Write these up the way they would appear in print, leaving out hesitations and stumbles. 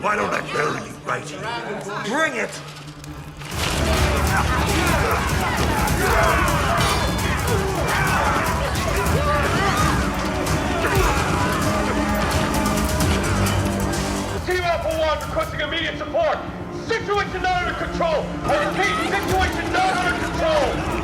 Why don't I bury you right here? Bring it! Team Alpha 1 requesting immediate support. Situation not under control. I repeat, situation not under control.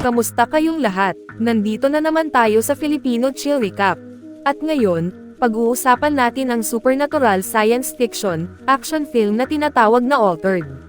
Kamusta kayong lahat? Nandito na naman tayo sa Filipino Chill Recap. At ngayon, pag-uusapan natin ang supernatural science fiction, action film na tinatawag na Altered.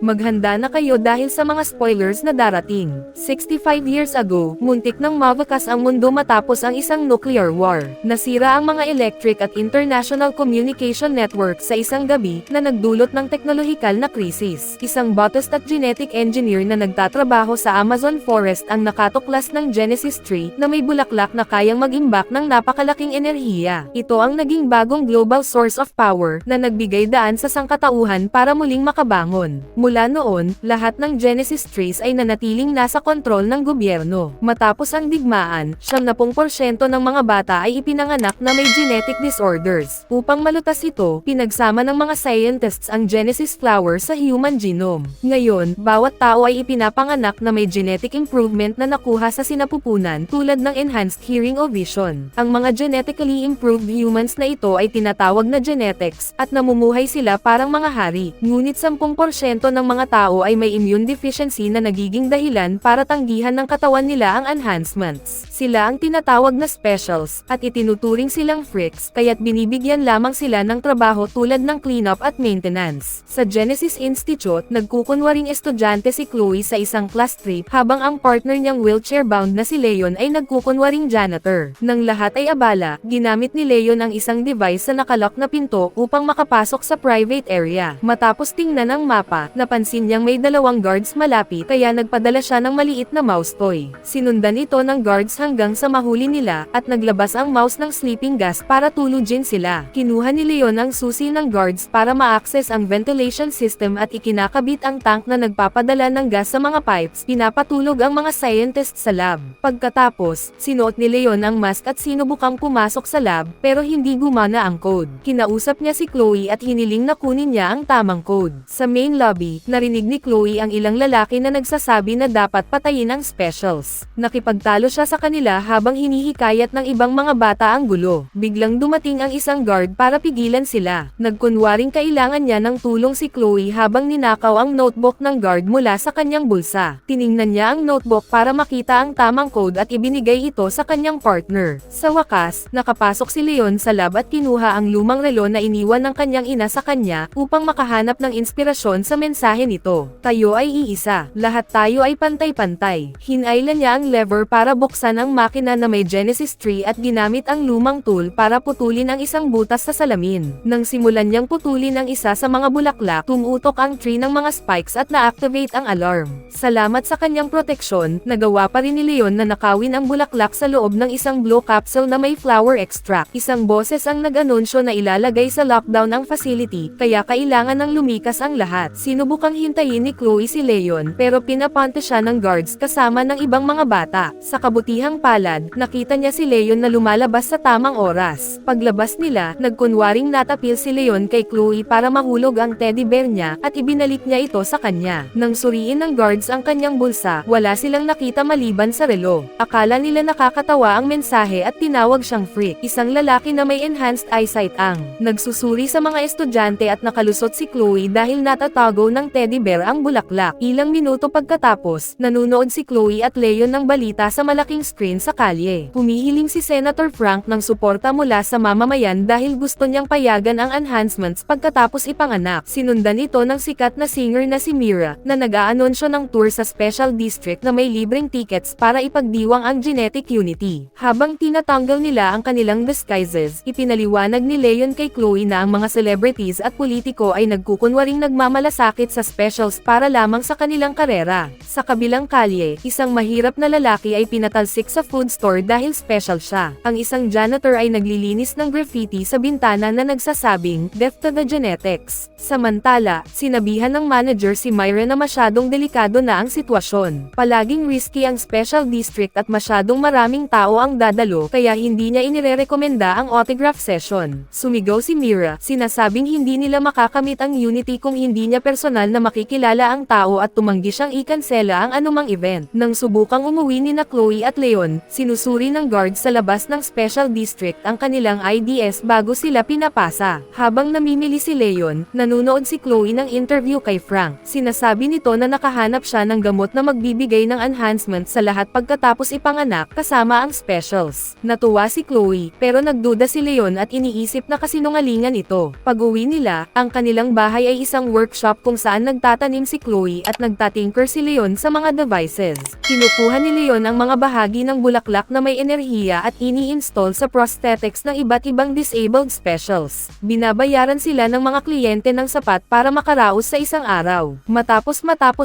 Maghanda na kayo dahil sa mga spoilers na darating. 65 years ago, muntik nang mawakas ang mundo matapos ang isang nuclear war. Nasira ang mga electric at international communication network sa isang gabi na nagdulot ng teknolohikal na krisis. Isang botanist at genetic engineer na nagtatrabaho sa Amazon forest ang nakatuklas ng Genesis tree na may bulaklak na kayang mag-imbak ng napakalaking enerhiya. Ito ang naging bagong global source of power na nagbigay daan sa sangkatauhan para muling makabangon. Mula noon, lahat ng Genesis trees ay nanatiling nasa kontrol ng gobyerno. Matapos ang digmaan, 70% ng mga bata ay ipinanganak na may genetic disorders. Upang malutas ito, pinagsama ng mga scientists ang Genesis flower sa human genome. Ngayon, bawat tao ay ipinapanganak na may genetic improvement na nakuha sa sinapupunan tulad ng enhanced hearing o vision. Ang mga genetically improved humans na ito ay tinatawag na genetics, at namumuhay sila parang mga hari. Ngunit 10% ng mga tao ay may immune deficiency na nagiging dahilan para tanggihan ng katawan nila ang enhancements. Sila ang tinatawag na specials, at itinuturing silang freaks, kaya't binibigyan lamang sila ng trabaho tulad ng cleanup at maintenance. Sa Genesis Institute, nagkukunwaring estudyante si Chloe sa isang class trip habang ang partner niyang wheelchair-bound na si Leon ay nagkukunwaring janitor. Nang lahat ay abala, ginamit ni Leon ang isang device sa nakalock na pinto upang makapasok sa private area. Matapos tingnan ang mapa, napansin niyang may 2 guards malapit kaya nagpadala siya ng maliit na mouse toy. Sinundan ito ng guards hanggang sa mahuli nila at naglabas ang mouse ng sleeping gas para tulugin sila. Kinuha ni Leon ang susi ng guards para ma-access ang ventilation system at ikinakabit ang tank na nagpapadala ng gas sa mga pipes. Pinapatulog ang mga scientists sa lab. Pagkatapos, sinuot ni Leon ang mask at sinubukang pumasok sa lab pero hindi gumana ang code. Kinausap niya si Chloe at hiniling na kunin niya ang tamang code. Sa main lobby, narinig ni Chloe ang ilang lalaki na nagsasabi na dapat patayin ang specials. Nakipagtalo siya sa kanila habang hinihikayat ng ibang mga bata ang gulo. Biglang dumating ang isang guard para pigilan sila. Nagkunwaring kailangan niya ng tulong si Chloe habang ninakaw ang notebook ng guard mula sa kanyang bulsa. Tiningnan niya ang notebook para makita ang tamang code at ibinigay ito sa kanyang partner. Sa wakas, nakapasok si Leon sa lab at kinuha ang lumang relo na iniwan ng kanyang ina sa kanya upang makahanap ng inspirasyon sa mensahe nito. Tayo ay iisa. Lahat tayo ay pantay-pantay. Hinailan niya ang lever para buksan ang makina na may Genesis tree at ginamit ang lumang tool para putulin ang isang butas sa salamin. Nang simulan niyang putulin ang isa sa mga bulaklak, tumutok ang tree ng mga spikes at na-activate ang alarm. Salamat sa kanyang proteksyon, nagawa pa rin ni Leon na nakawin ang bulaklak sa loob ng isang blue capsule na may flower extract. Isang boses ang nag-anunsyo na ilalagay sa lockdown ang facility, kaya kailangan ng lumikas ang lahat. Sinubukang hintayin ni Chloe si Leon pero pinapante siya ng guards kasama ng ibang mga bata. Sa kabutihang palad, nakita niya si Leon na lumalabas sa tamang oras. Paglabas nila, nagkunwaring natapil si Leon kay Chloe para mahulog ang teddy bear niya at ibinalik niya ito sa kanya. Nang suriin ng guards ang kanyang bulsa, wala silang nakita maliban sa relo. Akala nila nakakatawa ang mensahe at tinawag siyang freak. Isang lalaki na may enhanced eyesight ang nagsusuri sa mga estudyante at nakalusot si Chloe dahil natatago ng teddy bear ang bulaklak. Ilang minuto pagkatapos, nanunood si Chloe at Leon ng balita sa malaking screen sa kalye. Humihiling si Senator Frank ng suporta mula sa mamamayan dahil gusto niyang payagan ang enhancements pagkatapos ipanganak. Sinundan ito ng sikat na singer na si Mira, na nag-aanunsyo ng tour sa special district na may libreng tickets para ipagdiwang ang genetic unity. Habang tinatanggal nila ang kanilang disguises, ipinaliwanag ni Leon kay Chloe na ang mga celebrities at politiko ay nagkukunwaring nagmamalasakit gumamit sa specials para lamang sa kanilang karera. Sa kabilang kalye, isang mahirap na lalaki ay pinatalsik sa food store dahil special siya. Ang isang janitor ay naglilinis ng graffiti sa bintana na nagsasabing, "Death to the genetics." Samantala, sinabihan ng manager si Myra na masyadong delikado na ang sitwasyon. Palaging risky ang special district at masyadong maraming tao ang dadalo, kaya hindi niya inirerekomenda ang autograph session. Sumigaw si Myra, sinasabing hindi nila makakamit ang unity kung hindi niya personal na makikilala ang tao at tumanggi siyang ikansela ang anumang event. Nang subukang umuwi ni na Chloe at Leon, sinusuri ng guards sa labas ng special district ang kanilang IDs bago sila pinapasa. Habang namimili si Leon, nanunood si Chloe ng interview kay Frank. Sinasabi nito na nakahanap siya ng gamot na magbibigay ng enhancement sa lahat pagkatapos ipanganak kasama ang specials. Natuwa si Chloe, pero nagduda si Leon at iniisip na kasinungalingan ito. Pag-uwi nila, ang kanilang bahay ay isang workshop kung saan nagtatanim si Chloe at nagtatinker si Leon sa mga devices. Kinukuha ni Leon ang mga bahagi ng bulaklak na may enerhiya at ini-install sa prosthetics ng iba't ibang disabled specials. Binabayaran sila ng mga kliyente ng sapat para makaraos sa isang araw. Matapos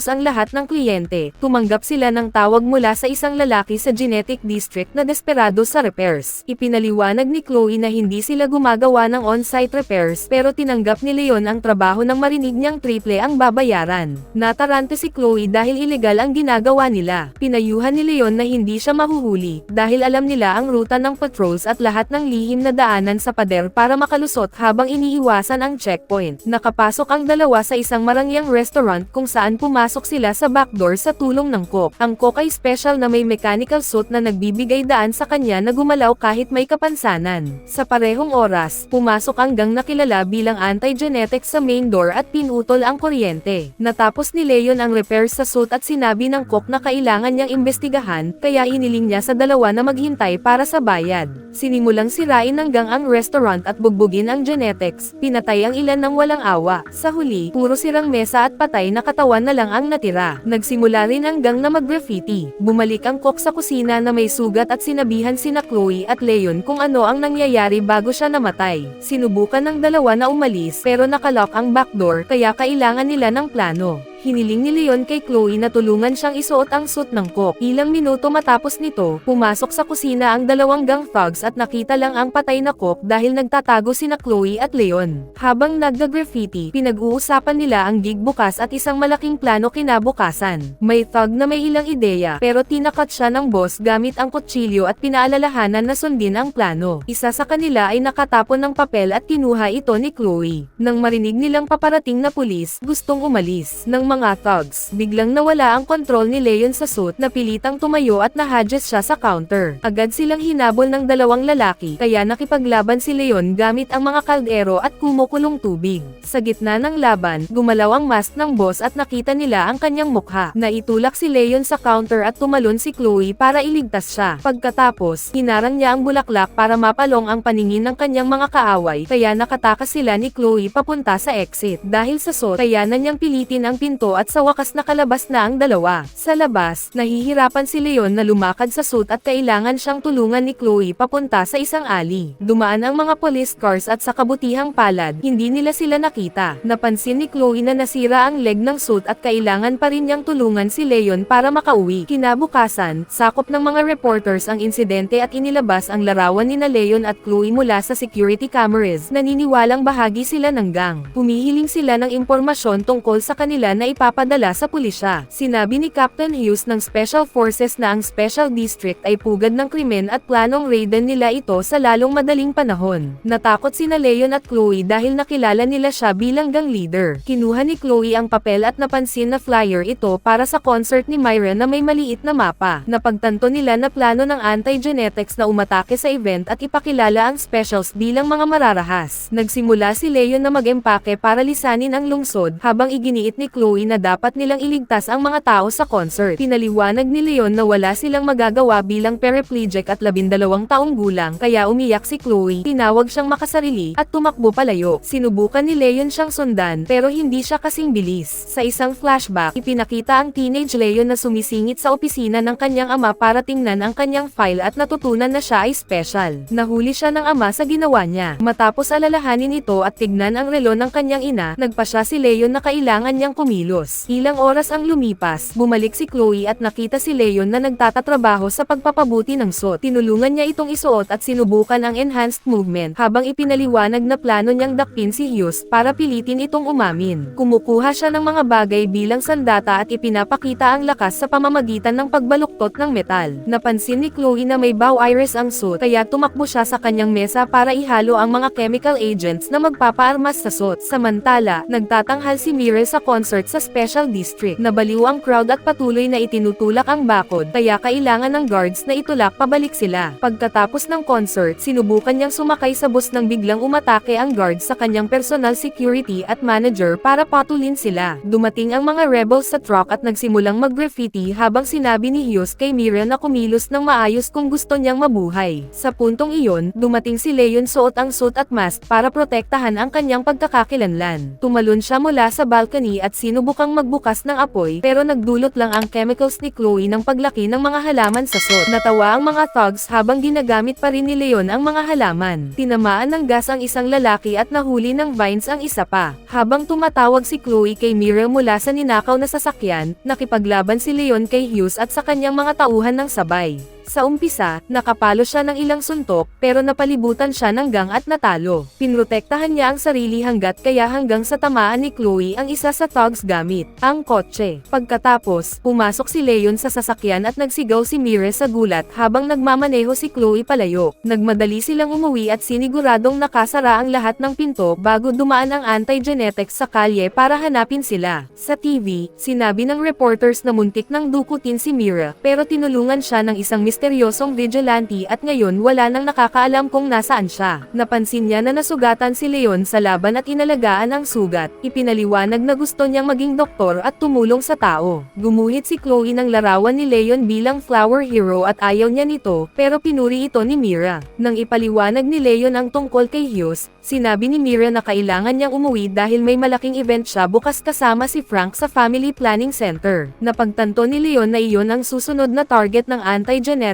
ang lahat ng kliyente, tumanggap sila ng tawag mula sa isang lalaki sa genetic district na desperado sa repairs. Ipinaliwanag ni Chloe na hindi sila gumagawa ng on-site repairs pero tinanggap ni Leon ang trabaho nang marinig niyang triple ang babayaran. Natarante si Chloe dahil ilegal ang ginagawa nila. Pinayuhan ni Leon na hindi siya mahuhuli dahil alam nila ang ruta ng patrols at lahat ng lihim na daanan sa pader para makalusot habang iniiwasan ang checkpoint. Nakapasok ang dalawa sa isang marangyang restaurant kung saan pumasok sila sa backdoor sa tulong ng cook. Ang cook ay special na may mechanical suit na nagbibigay daan sa kanya na gumalaw kahit may kapansanan. Sa parehong oras, pumasok ang gang na kilala bilang anti-genetic sa main door at pinutol ang kuryente. Natapos ni Leon ang repairs sa suit at sinabi ng cook na kailangan niyang imbestigahan, kaya hiniling niya sa dalawa na maghintay para sa bayad. Sinimulang sirain ng gang ang restaurant at bugbugin ang genetics, pinatay ang ilan ng walang awa. Sa huli, puro sirang mesa at patay na katawan na lang ang natira. Nagsimula rin ang gang na mag-graffiti. Bumalik ang cook sa kusina na may sugat at sinabihan sina Chloe at Leon kung ano ang nangyayari bago siya namatay. Sinubukan ng dalawa na umalis pero nakalock ang backdoor kaya kailangan nila ng plano. Hiniling ni Leon kay Chloe na tulungan siyang isuot ang suit ng cook. Ilang minuto matapos nito, pumasok sa kusina ang dalawang gang thugs at nakita lang ang patay na cook dahil nagtatago sina Chloe at Leon. Habang nagga-graffiti, pinag-uusapan nila ang gig bukas at isang malaking plano kinabukasan. May thug na may ilang ideya, pero tinakat siya ng boss gamit ang kutsilyo at pinaalalahanan na sundin ang plano. Isa sa kanila ay nakatapon ng papel at kinuha ito ni Chloe. Nang marinig nilang paparating na pulis, gustong umalis ng mga thugs. Biglang nawala ang kontrol ni Leon sa suit na pilitang tumayo at nahadges siya sa counter. Agad silang hinabol ng dalawang lalaki kaya nakipaglaban si Leon gamit ang mga kaldero at kumukulong tubig. Sa gitna ng laban, gumalaw ang mask ng boss at nakita nila ang kanyang mukha. Naitulak si Leon sa counter at tumalon si Chloe para iligtas siya. Pagkatapos, hinarang niya ang bulaklak para mapalong ang paningin ng kanyang mga kaaway kaya nakatakas sila ni Chloe papunta sa exit. Dahil sa suit, kaya na niyang pilitin ang pinto at sa wakas nakalabas na ang dalawa. Sa labas, nahihirapan si Leon na lumakad sa suit at kailangan siyang tulungan ni Chloe papunta sa isang alley. Dumaan ang mga police cars at sa kabutihang palad, hindi nila sila nakita. Napansin ni Chloe na nasira ang leg ng suit at kailangan pa rin niyang tulungan si Leon para makauwi. Kinabukasan, sakop ng mga reporters ang insidente at inilabas ang larawan ni na Leon at Chloe mula sa security cameras. Naniniwalang bahagi sila ng gang. Humihiling sila ng impormasyon tungkol sa kanila na ipapadala sa pulisya. Sinabi ni Captain Hughes ng Special Forces na ang Special District ay pugad ng krimen at planong raidan nila ito sa lalong madaling panahon. Natakot sina Leon at Chloe dahil nakilala nila siya bilang gang leader. Kinuha ni Chloe ang papel at napansin na flyer ito para sa concert ni Myra na may maliit na mapa. Napagtanto nila na plano ng anti-genetics na umatake sa event at ipakilala ang specials bilang mga mararahas. Nagsimula si Leon na mag-empake para lisanin ang lungsod habang iginiit ni Chloe Chloe na dapat nilang iligtas ang mga tao sa concert. Pinaliwanag ni Leon na wala silang magagawa bilang paraplegic at 12 taong gulang, kaya umiyak si Chloe. Tinawag siyang makasarili at tumakbo palayo. Sinubukan ni Leon siyang sundan pero hindi siya kasing bilis. Sa isang flashback, ipinakita ang teenage Leon na sumisingit sa opisina ng kanyang ama para tingnan ang kanyang file at natutunan na siya ay special. Nahuli siya ng ama sa ginawa niya. Matapos alalahanin ito at tignan ang relo ng kanyang ina, nagpasya si Leon na kailangan niyang kumilos. Ilang oras ang lumipas, bumalik si Chloe at nakita si Leon na nagtatatrabaho sa pagpapabuti ng suit. Tinulungan niya itong isuot at sinubukan ang enhanced movement habang ipinaliwanag na plano niyang dakpin si Hughes para pilitin itong umamin. Kumukuha siya ng mga bagay bilang sandata at ipinapakita ang lakas sa pamamagitan ng pagbaluktot ng metal. Napansin ni Chloe na may bow iris ang suit kaya tumakbo siya sa kanyang mesa para ihalo ang mga chemical agents na magpapaarmas sa suit. Samantala, nagtatanghal si Mira sa concert sa Special District. Nabaliw ang crowd at patuloy na itinutulak ang bakod, kaya kailangan ng guards na itulak pabalik sila. Pagkatapos ng concert, sinubukan niyang sumakay sa bus nang biglang umatake ang guards sa kanyang personal security at manager para patulin sila. Dumating ang mga rebels sa truck at nagsimulang mag-graffiti habang sinabi ni Hughes kay Mira na kumilos ng maayos kung gusto niyang mabuhay. Sa puntong iyon, dumating si Leon suot ang suit at mask para protektahan ang kanyang pagkakakilanlan. Tumalon siya mula sa balcony at sinubukang magbukas ng apoy pero nagdulot lang ang chemicals ni Chloe ng paglaki ng mga halaman sa suit. Natawa ang mga thugs habang ginagamit pa rin ni Leon ang mga halaman. Tinamaan ng gas ang isang lalaki at nahuli ng vines ang isa pa. Habang tumatawag si Chloe kay Mira mula sa ninakaw na sasakyan, nakipaglaban si Leon kay Hughes at sa kanyang mga tauhan ng sabay. Sa umpisa, nakapalo siya ng ilang suntok, pero napalibutan siya ng gang at natalo. Pinrotektahan niya ang sarili hanggang sa tamaan ni Chloe ang isa sa thugs gamit ang kotse. Pagkatapos, pumasok si Leon sa sasakyan at nagsigaw si Mira sa gulat habang nagmamaneho si Chloe palayo. Nagmadali silang umuwi at siniguradong nakasara ang lahat ng pinto bago dumaan ang anti-genetics sa kalye para hanapin sila. Sa TV, sinabi ng reporters na muntik nang dukutin si Mira, pero tinulungan siya ng isang misteryosong vigilante at ngayon wala nang nakakaalam kung nasaan siya. Napansin niya na nasugatan si Leon sa laban at inalagaan ang sugat. Ipinaliwanag na gusto niyang maging doktor at tumulong sa tao. Gumuhit si Chloe ng larawan ni Leon bilang flower hero at ayaw niya nito, pero pinuri ito ni Mira. Nang ipaliwanag ni Leon ang tungkol kay Hughes, sinabi ni Mira na kailangan niyang umuwi dahil may malaking event siya bukas kasama si Frank sa Family Planning Center. Napagtanto ni Leon na iyon ang susunod na target ng anti-genetics.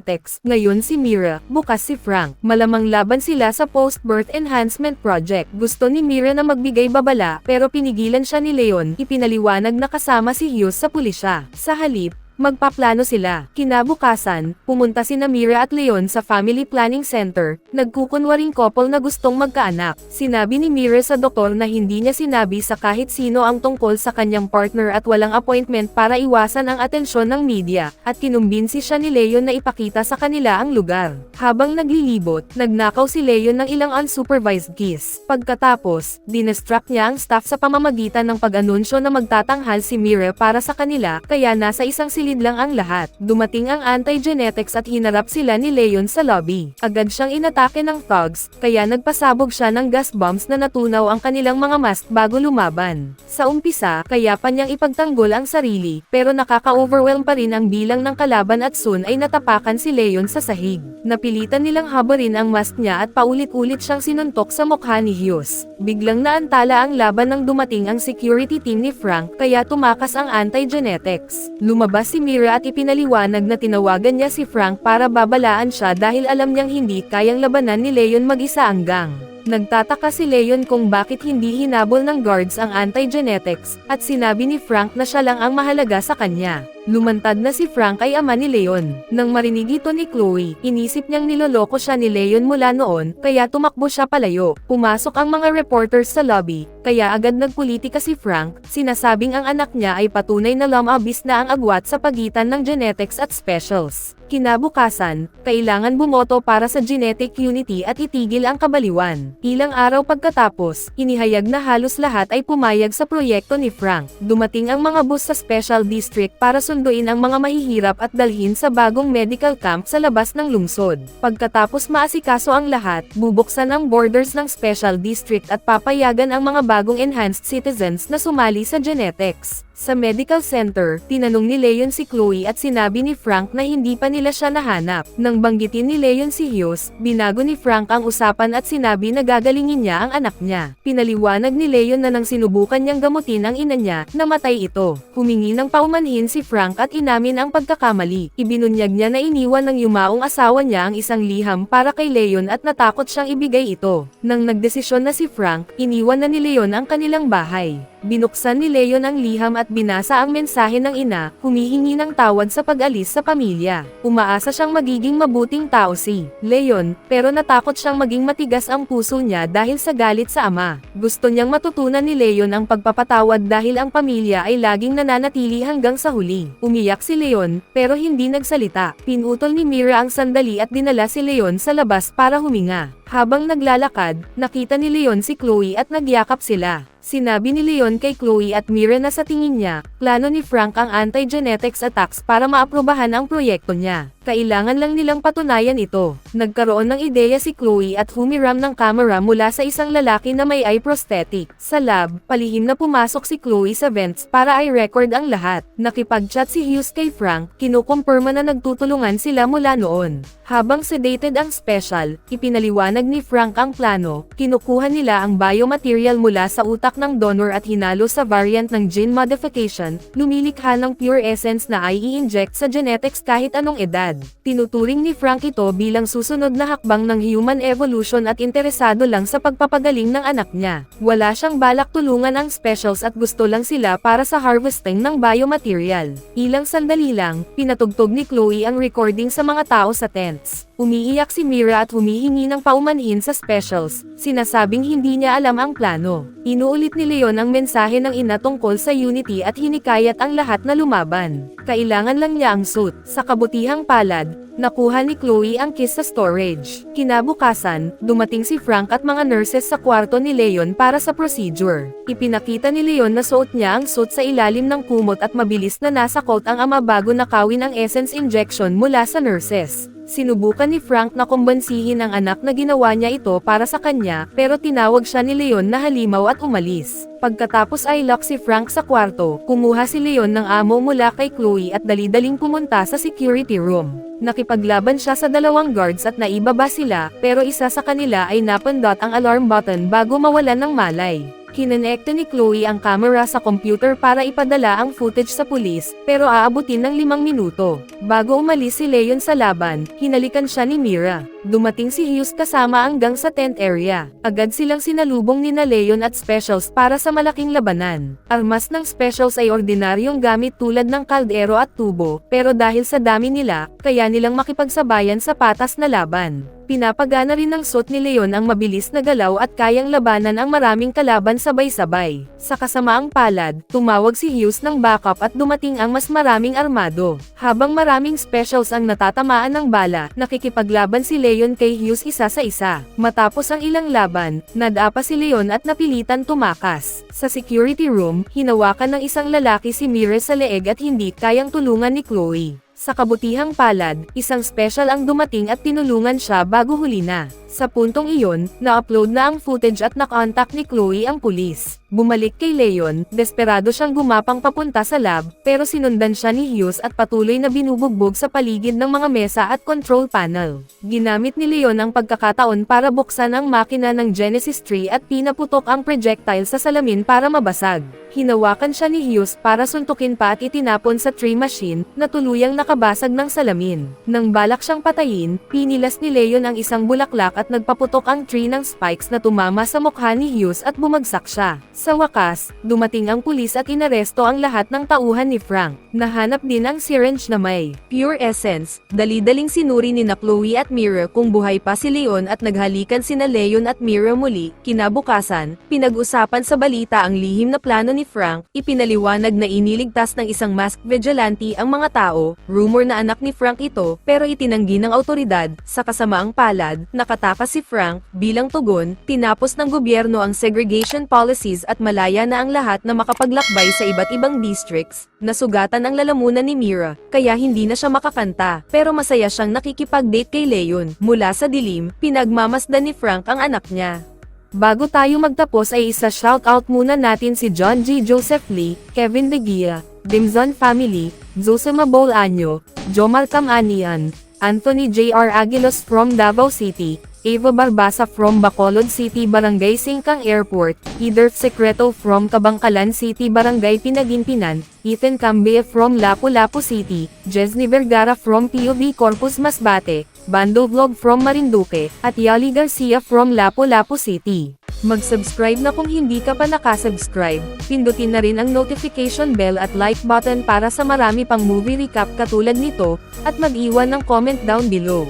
Ngayon si Mira, bukas si Frank. Malamang laban sila sa post-birth enhancement project. Gusto ni Mira na magbigay babala pero pinigilan siya ni Leon. Ipinaliwanag na kasama si Hughes sa pulisya. Sa halip, magpaplano sila. Kinabukasan, pumunta sina Mira at Leon sa Family Planning Center, nagkukunwaring couple na gustong magkaanak. Sinabi ni Mira sa doktor na hindi niya sinabi sa kahit sino ang tungkol sa kanyang partner at walang appointment para iwasan ang atensyon ng media, at kinumbinsi siya ni Leon na ipakita sa kanila ang lugar. Habang naglilibot, nagnakaw si Leon ng ilang unsupervised kiss. Pagkatapos, dinestruct niya ang staff sa pamamagitan ng pag-anunsyo na magtatanghal si Mira para sa kanila, kaya nasa isang silid lang ang lahat. Dumating ang anti-genetics at hinarap sila ni Leon sa lobby. Agad siyang inatake ng thugs, kaya nagpasabog siya ng gas bombs na natunaw ang kanilang mga mask bago lumaban. Sa umpisa, kaya pa niyang ipagtanggol ang sarili, pero nakaka-overwhelm pa rin ang bilang ng kalaban at soon ay natapakan si Leon sa sahig. Napilitan nilang habarin ang mask niya at paulit-ulit siyang sinuntok sa mukha ni Hughes. Biglang naantala ang laban nang dumating ang security team ni Frank, kaya tumakas ang anti-genetics. Lumabas si Mira at ipinaliwanag na tinawagan niya si Frank para babalaan siya dahil alam niyang hindi kayang labanan ni Leon mag-isa ang gang. Nagtataka si Leon kung bakit hindi hinabol ng guards ang anti-genetics, at sinabi ni Frank na siya lang ang mahalaga sa kanya. Lumantad na si Frank ay ama ni Leon. Nang marinig ito ni Chloe, inisip niyang niloloko siya ni Leon mula noon, kaya tumakbo siya palayo. Pumasok ang mga reporters sa lobby, kaya agad nagpolitika si Frank, sinasabing ang anak niya ay patunay na lumabis na ang agwat sa pagitan ng genetics at specials. Kinabukasan, kailangan bumoto para sa genetic unity at itigil ang kabaliwan. Ilang araw pagkatapos, inihayag na halos lahat ay pumayag sa proyekto ni Frank. Dumating ang mga bus sa Special District para sunduin ang mga mahihirap at dalhin sa bagong medical camp sa labas ng lungsod. Pagkatapos maasikaso ang lahat, bubuksan ang borders ng Special District at papayagan ang mga bagong enhanced citizens na sumali sa genetics. Sa medical center, tinanong ni Leon si Chloe at sinabi ni Frank na hindi pa nila siya nahanap. Nang banggitin ni Leon si Hughes, binago ni Frank ang usapan at sinabi na gagalingin niya ang anak niya. Pinaliwanag ni Leon na nang sinubukan niyang gamutin ang ina niya, namatay ito. Humingi ng paumanhin si Frank at inamin ang pagkakamali. Ibinunyag niya na iniwan ng yumaong asawa niya ang isang liham para kay Leon at natakot siyang ibigay ito. Nang nagdesisyon na si Frank, iniwan na ni Leon ang kanilang bahay. Binuksan ni Leon ang liham at binasa ang mensahe ng ina, humihingi ng tawad sa pag-alis sa pamilya. Umaasa siyang magiging mabuting tao si Leon, pero natakot siyang maging matigas ang puso niya dahil sa galit sa ama. Gusto niyang matutunan ni Leon ang pagpapatawad dahil ang pamilya ay laging nananatili hanggang sa huli. Umiyak si Leon, pero hindi nagsalita. Pinutol ni Mira ang sandali at dinala si Leon sa labas para huminga. Habang naglalakad, nakita ni Leon si Chloe at nagyakap sila. Sinabi ni Leon kay Chloe at Mira na sa tingin niya, plano ni Frank ang anti-genetics attacks para maaprubahan ang proyekto niya. Kailangan lang nilang patunayan ito. Nagkaroon ng ideya si Chloe at humiram ng camera mula sa isang lalaki na may eye prosthetic. Sa lab, palihim na pumasok si Chloe sa vents para i-record ang lahat. Nakipag-chat si Hughes kay Frank, kinukumpirma na nagtutulungan sila mula noon. Habang sedated ang special, ipinaliwanag ni Frank ang plano. Kinukuha nila ang biomaterial mula sa utak ng donor at hinalo sa variant ng gene modification, lumilikha ng pure essence na ay i-inject sa genetics kahit anong edad. Tinuturing ni Frank ito bilang susunod na hakbang ng human evolution at interesado lang sa pagpapagaling ng anak niya. Wala siyang balak tulungan ang specials at gusto lang sila para sa harvesting ng biomaterial. Ilang sandali lang, pinatugtog ni Chloe ang recording sa mga tao sa tents. Umiiyak si Mira at humihingi ng paumanhin sa specials, sinasabing hindi niya alam ang plano. Inuulit ni Leon ang mensahe ng ina tungkol sa unity at hinikayat ang lahat na lumaban. Kailangan lang niya ang suit. Sa kabutihang palad, nakuha ni Chloe ang kiss sa storage. Kinabukasan, dumating si Frank at mga nurses sa kwarto ni Leon para sa procedure. Ipinakita ni Leon na suot niya ang suit sa ilalim ng kumot at mabilis na nasa coat ang ama bago nakawin ang essence injection mula sa nurses. Sinubukan ni Frank na kumbansihin ang anak na ginawa niya ito para sa kanya, pero tinawag siya ni Leon na halimaw at umalis. Pagkatapos ay lock si Frank sa kwarto, kumuha si Leon ng amo mula kay Chloe at dali-daling pumunta sa security room. Nakipaglaban siya sa dalawang guards at naibaba sila, pero isa sa kanila ay napindot ang alarm button bago mawalan ng malay. Kinonekta ni Chloe ang camera sa computer para ipadala ang footage sa pulis, pero aabutin ng 5 minuto. Bago umalis si Leon sa laban, hinalikan siya ni Mira. Dumating si Hughes kasama hanggang sa tent area. Agad silang sinalubong ni na Leon at specials para sa malaking labanan. Armas ng specials ay ordinaryong gamit tulad ng kaldero at tubo, pero dahil sa dami nila, kaya nilang makipagsabayan sa patas na laban. Pinapagana rin ng suit ni Leon ang mabilis na galaw at kayang labanan ang maraming kalaban sabay-sabay. Sa kasamaang palad, tumawag si Hughes ng backup at dumating ang mas maraming armado. Habang maraming specials ang natatamaan ng bala, nakikipaglaban si Leon kay Hughes isa sa isa. Matapos ang ilang laban, nadapa si Leon at napilitan tumakas. Sa security room, hinawakan ng isang lalaki si Mira sa leeg at hindi kayang tulungan ni Chloe. Sa kabutihang palad, isang special ang dumating at tinulungan siya bago huli na. Sa puntong iyon, na-upload na ang footage at nakontak ni Chloe ang pulis. Bumalik kay Leon, desperado siyang gumapang papunta sa lab, pero sinundan siya ni Hughes at patuloy na binubugbog sa paligid ng mga mesa at control panel. Ginamit ni Leon ang pagkakataon para buksan ang makina ng Genesis tree at pinaputok ang projectile sa salamin para mabasag. Hinawakan siya ni Hughes para suntukin pa at itinapon sa tree machine, na tuluyang nakabasag ng salamin. Nang balak siyang patayin, pinilas ni Leon ang isang bulaklak at nagpaputok ang tree ng spikes na tumama sa mukha ni Hughes at bumagsak siya. Sa wakas, dumating ang pulis at inaresto ang lahat ng tauhan ni Frank. Nahanap din ang syringe na may pure essence. Dali-daling sinuri ni na Chloe at Mira kung buhay pa si Leon at naghalikan sina Leon at Mira muli. Kinabukasan, pinag-usapan sa balita ang lihim na plano ni Frank. Ipinaliwanag na iniligtas ng isang masked vigilante ang mga tao. Rumor na anak ni Frank ito, pero itinanggi ng autoridad. Sa kasamaang palad, nakatakas si Frank. Bilang tugon, tinapos ng gobyerno ang segregation policies at malaya na ang lahat na makapaglakbay sa iba't ibang districts. Nasugatan ang lalamunan ni Mira, kaya hindi na siya makakanta, pero masaya siyang nakikipag-date kay Leon. Mula sa dilim, pinagmamasdan ni Frank ang anak niya. Bago tayo magtapos ay isa shoutout muna natin si John G. Joseph Lee, Kevin De Gia, Dimzon Family, Zosima Bolaño, Jomar Tamanian, Anthony J.R. Aguilos from Davao City, Eva Barbasa from Bacolod City Barangay Singkang Airport, Eder Secreto from Kabangkalan City Barangay Pinaginpinan, Ethan Cambia from Lapu-Lapu City, Jesny Vergara from POV Corpus Masbate, Bando Vlog from Marinduque, at Yali Garcia from Lapu-Lapu City. Mag-subscribe na kung hindi ka pa nakasubscribe, pindutin na rin ang notification bell at like button para sa marami pang movie recap katulad nito, at mag-iwan ng comment down below.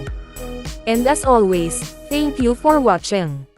And as always, thank you for watching.